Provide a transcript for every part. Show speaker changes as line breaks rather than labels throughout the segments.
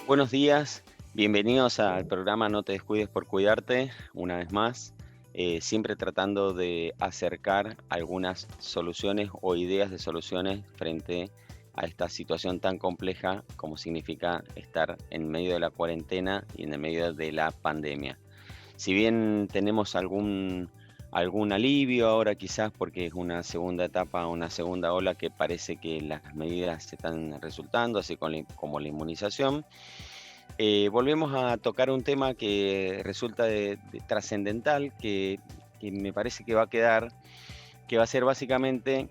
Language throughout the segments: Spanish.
Buenos días, bienvenidos al programa No te descuides por cuidarte, una vez más, siempre tratando de acercar algunas soluciones o ideas de soluciones frente a esta situación tan compleja como significa estar en medio de la cuarentena y en el medio de la pandemia. Si bien tenemos algún alivio ahora quizás porque es una segunda etapa, una segunda ola que parece que las medidas se están resultando, así como la inmunización, volvemos a tocar un tema que resulta de trascendental, que me parece que va a quedar, que va a ser básicamente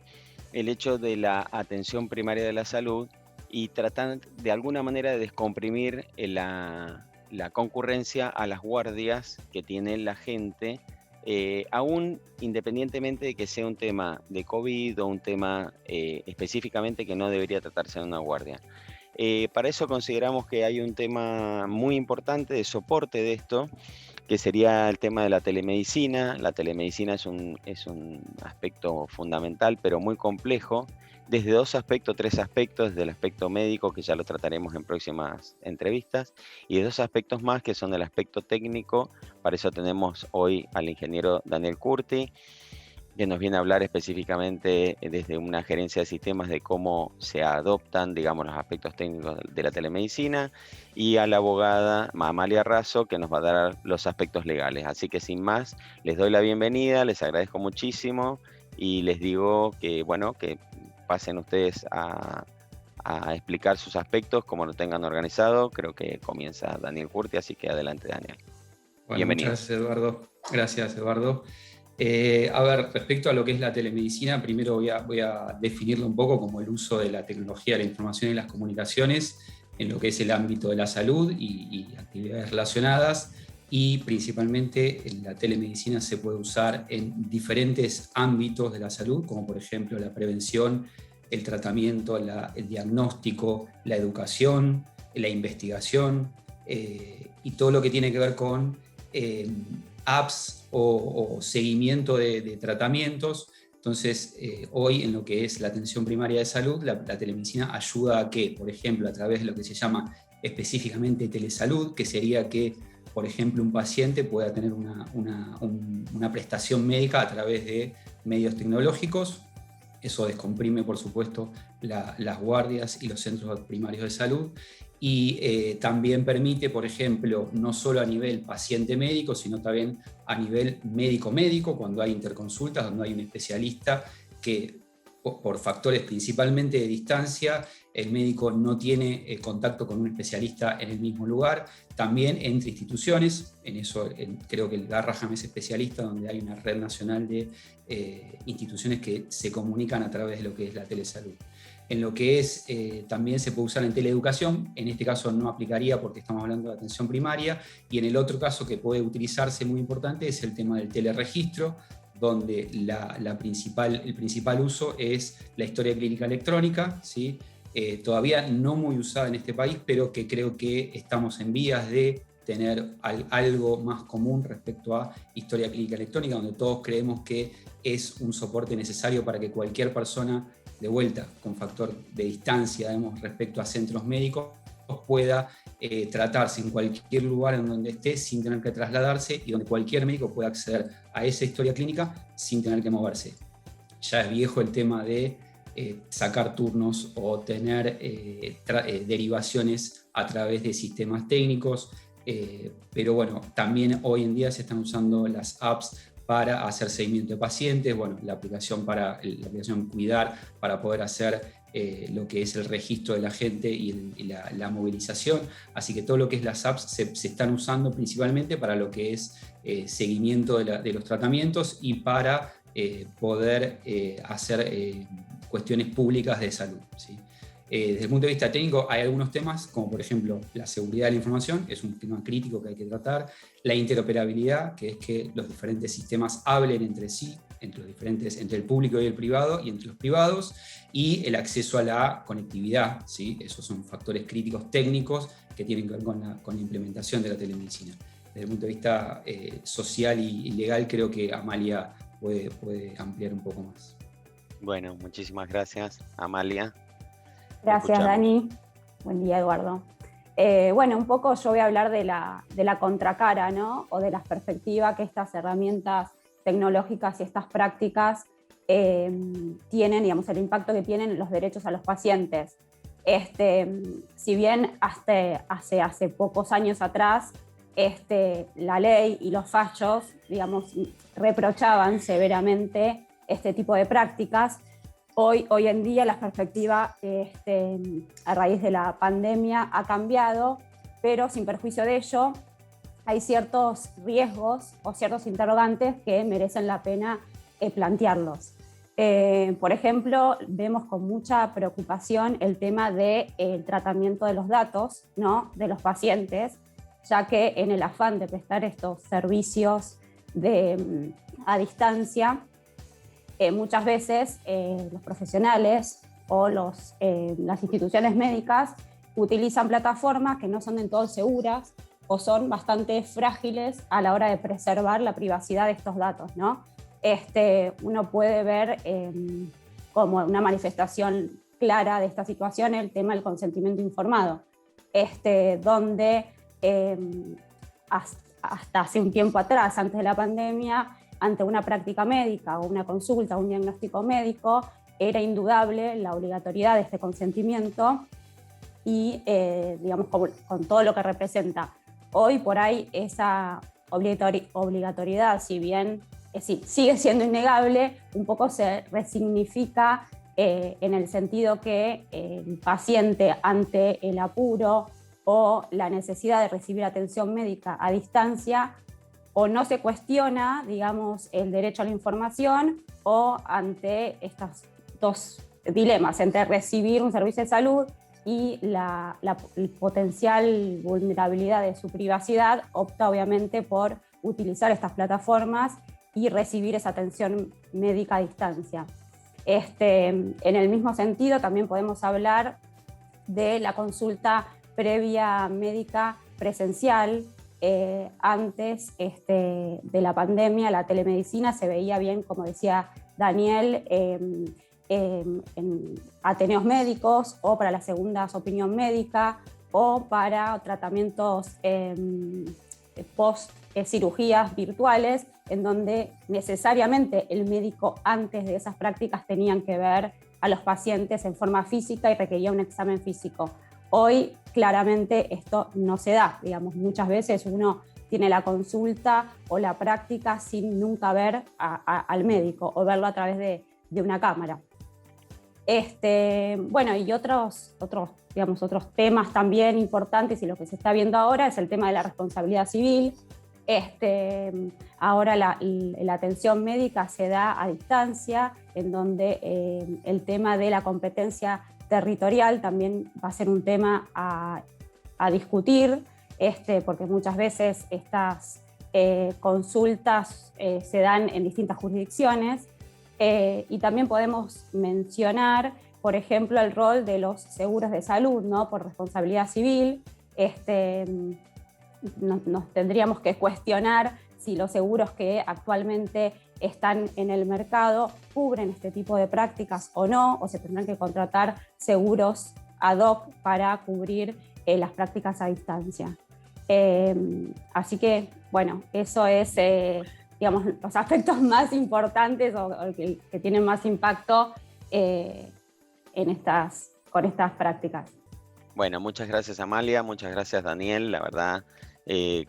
el hecho de la atención primaria de la salud y tratar de alguna manera de descomprimir la concurrencia a las guardias que tiene la gente, aún independientemente de que sea un tema de COVID o un tema específicamente que no debería tratarse de una guardia. Para eso consideramos que hay un tema muy importante de soporte de esto, que sería el tema de la telemedicina. La telemedicina es un aspecto fundamental, pero muy complejo, desde dos aspectos, tres aspectos, desde el aspecto médico, que ya lo trataremos en próximas entrevistas, y de dos aspectos más, que son el aspecto técnico. Para eso tenemos hoy al ingeniero Daniel Curti, que nos viene a hablar específicamente desde una gerencia de sistemas de cómo se adoptan, digamos, los aspectos técnicos de la telemedicina, y a la abogada Amalia Razo, que nos va a dar los aspectos legales. Así que sin más, les doy la bienvenida, les agradezco muchísimo y les digo que, bueno, que pasen ustedes a explicar sus aspectos como lo tengan organizado. Creo que comienza Daniel Curti, así que adelante, Daniel.
Bueno, muchas
Bienvenido.
gracias, Eduardo. Gracias, Eduardo. A ver, respecto a lo que es la telemedicina, primero voy a definirlo un poco como el uso de la tecnología de la información y las comunicaciones en lo que es el ámbito de la salud y actividades relacionadas, y principalmente la telemedicina se puede usar en diferentes ámbitos de la salud, como por ejemplo la prevención, el tratamiento, el diagnóstico, la educación, la investigación, y todo lo que tiene que ver con apps o seguimiento de tratamientos. Entonces, hoy en lo que es la atención primaria de salud, la telemedicina ayuda a que, por ejemplo, a través de lo que se llama específicamente telesalud, que sería que, por ejemplo, un paciente pueda tener una prestación médica a través de medios tecnológicos. Eso descomprime, por supuesto, las guardias y los centros primarios de salud, y también permite, por ejemplo, no solo a nivel paciente-médico, sino también a nivel médico-médico, cuando hay interconsultas, donde hay un especialista que, por factores principalmente de distancia, el médico no tiene contacto con un especialista en el mismo lugar. También entre instituciones, en eso creo que el Garraham es especialista, donde hay una red nacional de instituciones que se comunican a través de lo que es la telesalud. En lo que es, también se puede usar en teleeducación, en este caso no aplicaría porque estamos hablando de atención primaria, y en el otro caso que puede utilizarse muy importante es el tema del teleregistro, donde el principal uso es la historia clínica electrónica, ¿sí? Todavía no muy usada en este país, pero que creo que estamos en vías de tener algo más común respecto a historia clínica electrónica, donde todos creemos que es un soporte necesario para que cualquier persona, de vuelta, con factor de distancia, digamos, respecto a centros médicos, pueda tratarse en cualquier lugar en donde esté sin tener que trasladarse, y donde cualquier médico pueda acceder a esa historia clínica sin tener que moverse. Ya es viejo el tema de sacar turnos o tener derivaciones a través de sistemas técnicos, pero bueno, también hoy en día se están usando las apps para hacer seguimiento de pacientes, bueno, la aplicación Cuidar para poder hacer lo que es el registro de la gente y la movilización. Así que todo lo que es las apps se están usando principalmente para lo que es seguimiento de los tratamientos y para poder hacer cuestiones públicas de salud, ¿sí? Desde el punto de vista técnico hay algunos temas, como por ejemplo la seguridad de la información, es un tema crítico que hay que tratar, la interoperabilidad, que es que los diferentes sistemas hablen entre sí, entre el público y el privado, y entre los privados, y el acceso a la conectividad, ¿sí? Esos son factores críticos técnicos que tienen que ver con la implementación de la telemedicina. Desde el punto de vista social y legal, creo que Amalia puede ampliar un poco más.
Bueno, muchísimas gracias, Amalia.
Gracias,
Escuchamos.
Dani. Buen día, Eduardo. Bueno, un poco yo voy a hablar de la contracara, ¿no? O de la perspectiva que estas herramientas tecnológicas y estas prácticas tienen, digamos, el impacto que tienen en los derechos a los pacientes. Si bien hasta hace pocos años atrás la ley y los fallos, digamos, reprochaban severamente este tipo de prácticas, hoy en día la perspectiva a raíz de la pandemia ha cambiado, pero sin perjuicio de ello hay ciertos riesgos o ciertos interrogantes que merecen la pena plantearlos. Por ejemplo, vemos con mucha preocupación el tema del tratamiento de los datos, ¿no?, de los pacientes, ya que en el afán de prestar estos servicios a distancia, muchas veces los profesionales o las instituciones médicas utilizan plataformas que no son del todo seguras o son bastante frágiles a la hora de preservar la privacidad de estos datos, ¿no? Uno puede ver como una manifestación clara de esta situación el tema del consentimiento informado, donde hasta hace un tiempo atrás, antes de la pandemia, ante una práctica médica o una consulta, un diagnóstico médico, era indudable la obligatoriedad de este consentimiento y, digamos, con todo lo que representa. Hoy por ahí esa obligatoriedad, si bien sigue siendo innegable, un poco se resignifica en el sentido que el paciente, ante el apuro o la necesidad de recibir atención médica a distancia, o no se cuestiona, digamos, el derecho a la información, o ante estos dos dilemas, entre recibir un servicio de salud y la potencial vulnerabilidad de su privacidad, opta obviamente por utilizar estas plataformas y recibir esa atención médica a distancia. En el mismo sentido, también podemos hablar de la consulta previa médica presencial. Antes de la pandemia, la telemedicina se veía bien, como decía Daniel, en ateneos médicos o para las segundas opinión médica o para tratamientos post cirugías virtuales, en donde necesariamente el médico antes de esas prácticas tenían que ver a los pacientes en forma física y requería un examen físico. Hoy claramente esto no se da, digamos, muchas veces uno tiene la consulta o la práctica sin nunca ver al médico o verlo a través de una cámara. Bueno, y otros temas también importantes y lo que se está viendo ahora es el tema de la responsabilidad civil. Ahora la atención médica se da a distancia, en donde el tema de la competencia territorial también va a ser un tema a discutir, porque muchas veces estas consultas se dan en distintas jurisdicciones, y también podemos mencionar, por ejemplo, el rol de los seguros de salud, ¿no?, por responsabilidad civil. Nos tendríamos que cuestionar si los seguros que actualmente están en el mercado cubren este tipo de prácticas o no, o se tendrán que contratar seguros ad hoc para cubrir las prácticas a distancia. Así que, bueno, eso es, digamos, los aspectos más importantes o que tienen más impacto con estas prácticas.
Bueno, muchas gracias Amalia, muchas gracias Daniel, la verdad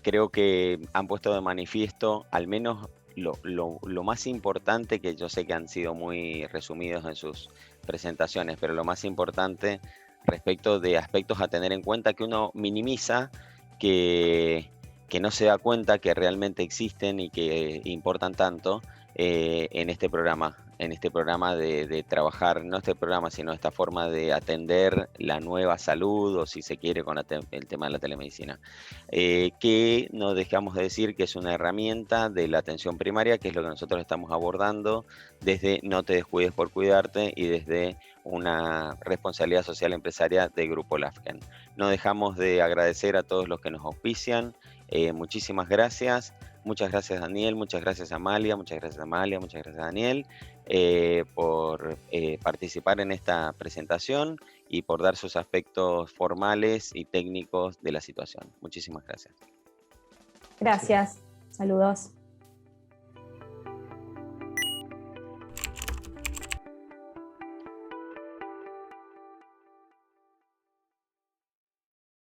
creo que han puesto de manifiesto al menos lo más importante, que yo sé que han sido muy resumidos en sus presentaciones, pero lo más importante respecto de aspectos a tener en cuenta que uno minimiza, que no se da cuenta que realmente existen y que importan tanto en este programa de trabajar, no este programa, sino esta forma de atender la nueva salud, o si se quiere, con el tema de la telemedicina. Que no dejamos de decir que es una herramienta de la atención primaria, que es lo que nosotros estamos abordando desde No te descuides por cuidarte y desde una responsabilidad social empresaria de Grupo Lafken. No dejamos de agradecer a todos los que nos auspician. Muchísimas gracias. Muchas gracias Daniel, muchas gracias Amalia, muchas gracias Amalia, muchas gracias Daniel por participar en esta presentación, y por dar sus aspectos formales y técnicos de la situación. Muchísimas gracias.
Gracias. Saludos.